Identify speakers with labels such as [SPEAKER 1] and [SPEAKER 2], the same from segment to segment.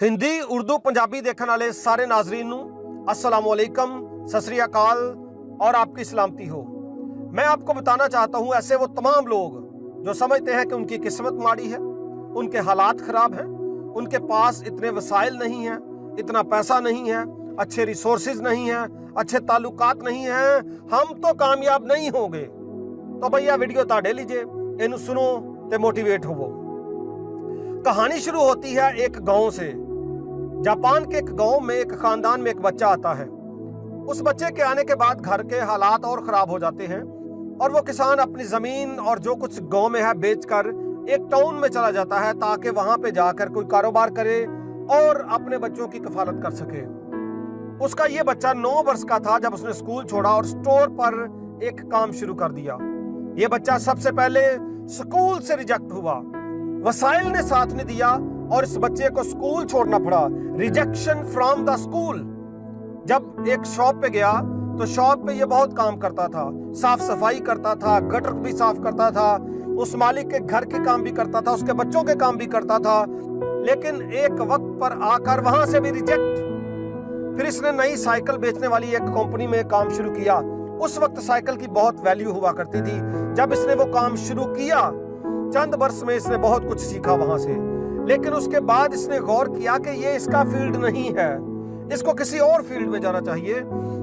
[SPEAKER 1] हिंदी उर्दू पंजाबी देखने वाले सारे नाजरीन नू अस्सलाम वालेकुम, सत श्री अकाल और आपकी सलामती हो। मैं आपको बताना चाहता हूँ ऐसे वो तमाम लोग जो समझते हैं कि उनकी किस्मत माड़ी है, उनके हालात ख़राब हैं, उनके पास इतने वसाइल नहीं हैं, इतना पैसा नहीं है, अच्छे रिसोर्सेज नहीं हैं, अच्छे ताल्लुकात नहीं हैं, हम तो कामयाब नहीं होंगे। तो भैया वीडियो ताड़े लीजिए, इन्हू सुनो ते मोटिवेट होवो। कहानी शुरू होती है एक गांव से। जापान के एक गांव में एक खानदान में एक बच्चा आता है। उस बच्चे के आने के बाद घर के हालात और ख़राब हो जाते हैं और वो किसान अपनी ज़मीन और जो कुछ गांव में है बेचकर एक टाउन में चला जाता है ताकि वहां पे जाकर कोई कारोबार करे और अपने बच्चों की कफालत कर सके। उसका ये बच्चा 9 वर्ष का था जब उसने स्कूल छोड़ा और स्टोर पर एक काम शुरू कर दिया। ये बच्चा सबसे पहले स्कूल से रिजेक्ट हुआ, वसाइल ने साथ नहीं दिया और इस बच्चे को स्कूल छोड़ना पड़ा। Rejection from the school. जब एक शॉप पे गया तो शॉप पे ये बहुत काम करता था, साफ सफाई करता था, गटर भी साफ करता था, उस मालिक के घर के काम भी करता था, उसके बच्चों के काम भी करता था। लेकिन एक वक्त पर आकर वहां से भी रिजेक्ट। फिर इसने नई साइकिल बेचने वाली एक कंपनी में काम शुरू किया। उस वक्त साइकिल की बहुत वैल्यू हुआ करती थी। जब इसने वो काम शुरू किया, चंद वर्ष में इसने बहुत कुछ सीखा वहां से। लेकिन उसके बाद इसने गौर किया कि ये इसका फील्ड नहीं है, इसको किसी और फील्ड में जाना चाहिए।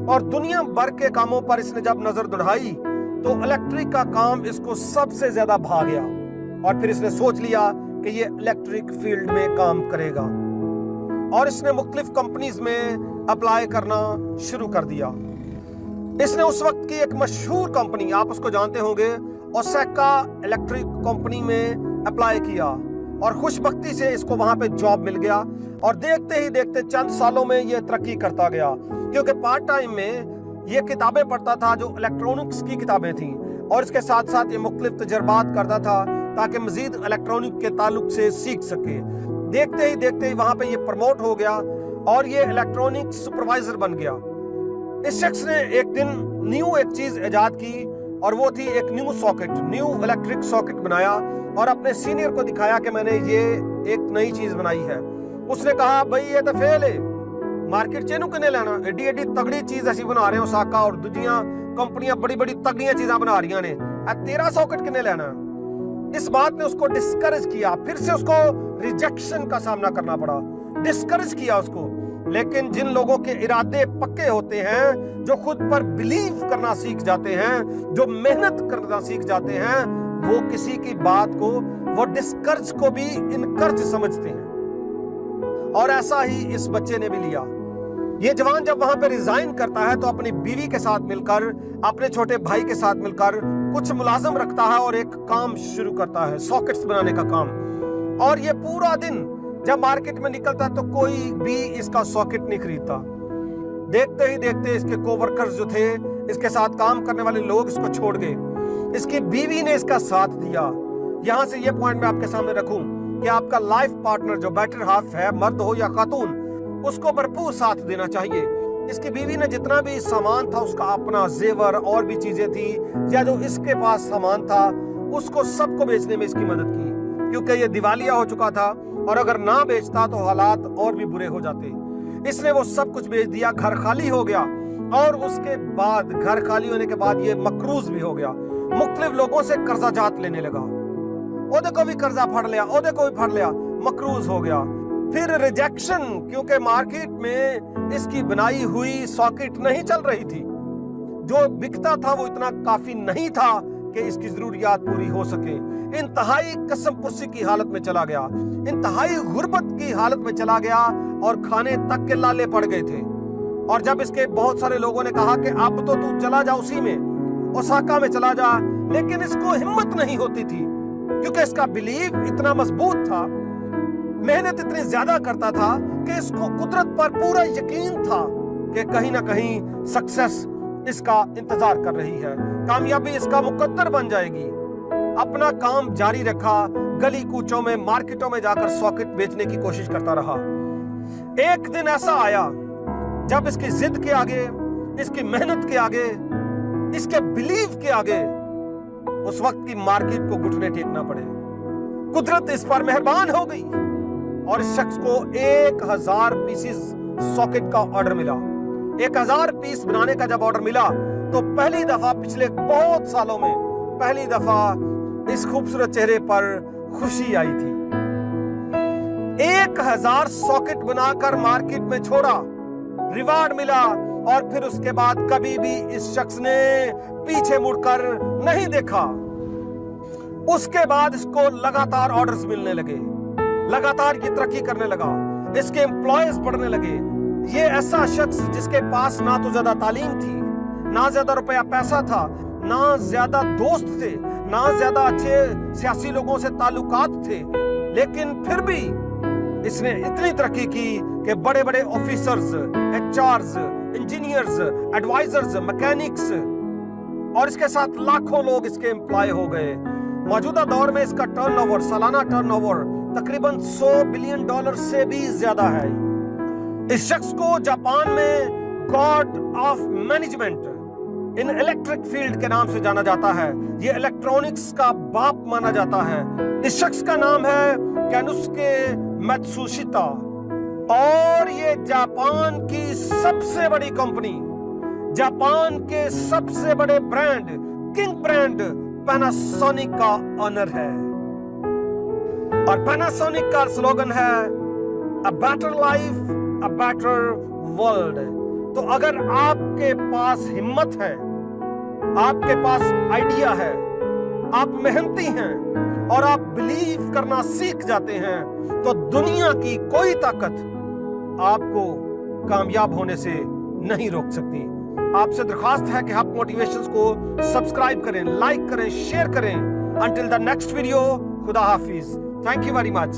[SPEAKER 1] और दुनिया भर के कामों पर इसने जब नजर दौड़ाई तो इलेक्ट्रिक का काम इसको सबसे ज्यादा भा गया और फिर इसने सोच लिया कि ये इलेक्ट्रिक फील्ड में काम करेगा और इसने मुख्तलिफ कंपनीज में अप्लाई करना शुरू कर दिया। इसने उस वक्त की एक मशहूर कंपनी, आप उसको जानते होंगे, ओसाका इलेक्ट्रिक कंपनी में अप्लाई किया और खुशबख्ती से इसको वहां पे जॉब मिल गया। और देखते ही देखते चंद सालों में ये तरक्की करता गया, क्योंकि पार्ट टाइम में ये किताबें पढ़ता था जो इलेक्ट्रॉनिक्स की किताबें थीं और इसके साथ साथ ये मुख्तलिफ तजर्बात करता था ताकि मजीद इलेक्ट्रॉनिक के ताल्लुक से सीख सके। देखते ही वहां पे ये प्रमोट हो गया और ये इलेक्ट्रॉनिक सुपरवाइजर बन गया। इस शख्स ने एक दिन न्यू एक चीज ईजाद की और वो थी एक न्यू इलेक्ट्रिक सॉकेट बनाया और अपने सीनियर को दिखाया कि मैंने ये एक नई चीज बनाई है। उसने कहा, भाई ये तो फेल है, मार्केट चेनू किने लेना, एडी एडी तगड़ी चीज ऐसी बना रहे हो ओसाका और दूजियां कंपनियां बड़ी बड़ी तगड़ियां चीजें बना रही ने, तेरा सॉकेट किने लेना। इस बात ने उसको डिस्करेज किया, फिर से उसको रिजेक्शन का सामना करना पड़ा, डिस्करेज किया उसको। लेकिन जिन लोगों के इरादे पक्के होते हैं, जो खुद पर बिलीव करना सीख जाते हैं, जो मेहनत करना सीख जाते हैं, वो किसी की बात को, वो डिस्करेज को भी इनकरेज समझते हैं। और ऐसा ही इस बच्चे ने भी लिया। ये जवान जब वहां पे रिजाइन करता है तो अपनी बीवी के साथ मिलकर, अपने छोटे भाई के साथ मिलकर कुछ मुलाजम रखता है और एक काम शुरू करता है, सॉकेट्स बनाने का काम। और ये पूरा दिन जब मार्केट में निकलता है तो कोई भी इसका सॉकेट नहीं खरीदता। देखते ही देखते इसके कोवर्कर्स जो थे, इसके साथ काम करने वाले लोग इसको छोड़ गए। इसकी बीवी ने इसका साथ दिया। यहां से ये पॉइंट मैं आपके सामने रखूं कि आपका लाइफ पार्टनर जो बेटर हाफ है, मर्द हो या खातून, उसको भरपूर साथ देना चाहिए। इसकी बीवी ने जितना भी सामान था, उसका अपना जेवर और भी चीजें थी या जो इसके पास सामान था, उसको सबको बेचने में इसकी मदद की, क्योंकि ये दिवालिया हो चुका था और अगर ना बेचता तो हालात और भी बुरे हो जाते। इसने वो सब कुछ बेच दिया, घर खाली हो गया और उसके बाद घर खाली होने के बाद ये मकरूज भी हो गया, मुख्तलिफ लोगों से कर्जा जात लेने लगा। ओदे को भी कर्जा फड़ लिया, ओदे को भी फड़ लिया, मकरूज हो गया। फिर रिजेक्शन, क्योंकि मार्केट में इसकी बनाई हुई सॉकेट नहीं चल रही थी, जो बिकता था वो इतना काफी नहीं था कि इसकी जरूरियात पूरी हो सके। इंतहाई कसमपुर्सी की हालत में चला गया, इंतहाई गुर्बत की हालत में चला गया और खाने तक के लाले पड़ गए थे। और जब इसके बहुत सारे लोगों ने कहा कि अब तो तू चला जा उसी में, ओसाका में चला जा, लेकिन इसको हिम्मत नहीं होती थी क्योंकि इसका बिलीव इतना मजबूत था, मेहनत इतनी ज्यादा करता था कि इसको कुदरत पर पूरा यकीन था कि कहीं ना कहीं सक्सेस इसका इंतजार कर रही है, कामयाबी इसका मुकद्दर बन जाएगी। अपना काम जारी रखा, गली कूचों में, मार्केटों में जाकर सॉकेट बेचने की कोशिश करता रहा। एक दिन ऐसा आया जब इसकी जिद के आगे, इसकी मेहनत के आगे, इसके बिलीव के आगे उस वक्त की मार्केट को घुटने टेकना पड़े। कुदरत इस पर मेहरबान हो गई और इस शख्स को 1000 पीसेस सॉकेट का ऑर्डर मिला। 1000 पीस बनाने का जब ऑर्डर मिला तो पहली दफा पिछले बहुत सालों में पहली दफा इस खूबसूरत चेहरे पर खुशी आई थी। 1000 सॉकेट बनाकर मार्केट में छोड़ा, रिवार्ड मिला और फिर उसके बाद कभी भी इस शख्स ने पीछे मुड़कर नहीं देखा। उसके बाद इसको लगातार ऑर्डर्स मिलने लगे, लगातार ये तरक्की करने लगा, इसके एम्प्लॉयज बढ़ने लगे। ये ऐसा शख्स जिसके पास ना तो ज्यादा तालीम थी, ना ज्यादा रुपया पैसा था, ना ज्यादा दोस्त थे, ना ज्यादा अच्छे सियासी लोगों से ताल्लुकात थे, लेकिन फिर भी इसने इतनी तरक्की की कि बड़े बड़े ऑफिसर्स, एचआरस, इंजीनियर्स, एडवाइजर्स, मैकेनिक्स और इसके साथ लाखों लोग इसके एम्प्लॉय हो गए। मौजूदा दौर में इसका टर्नओवर, सालाना टर्नओवर तकरीबन $100 बिलियन से भी ज्यादा है। इस शख्स को जापान में God of management in electric field के नाम से जाना जाता है। ये इलेक्ट्रॉनिक्स का बाप माना जाता है। इस शख्स का नाम है केनुस्के मैत्सुशिता और ये जापान की सबसे बड़ी कंपनी, जापान के सबसे बड़े ब्रांड किंग ब्रांड पैनासोनिक का ऑनर है। और पैनासोनिक का स्लोगन है a better life a better world. तो अगर आपके पास हिम्मत है, आपके पास आइडिया है, आप मेहनती हैं और आप बिलीव करना सीख जाते हैं तो दुनिया की कोई ताकत आपको कामयाब होने से नहीं रोक सकती। आपसे दरख्वास्त है कि आप मोटिवेशंस को सब्सक्राइब करें, लाइक करें, शेयर करें। अंटिल द नेक्स्ट वीडियो, खुदा हाफिज। Thank you very much.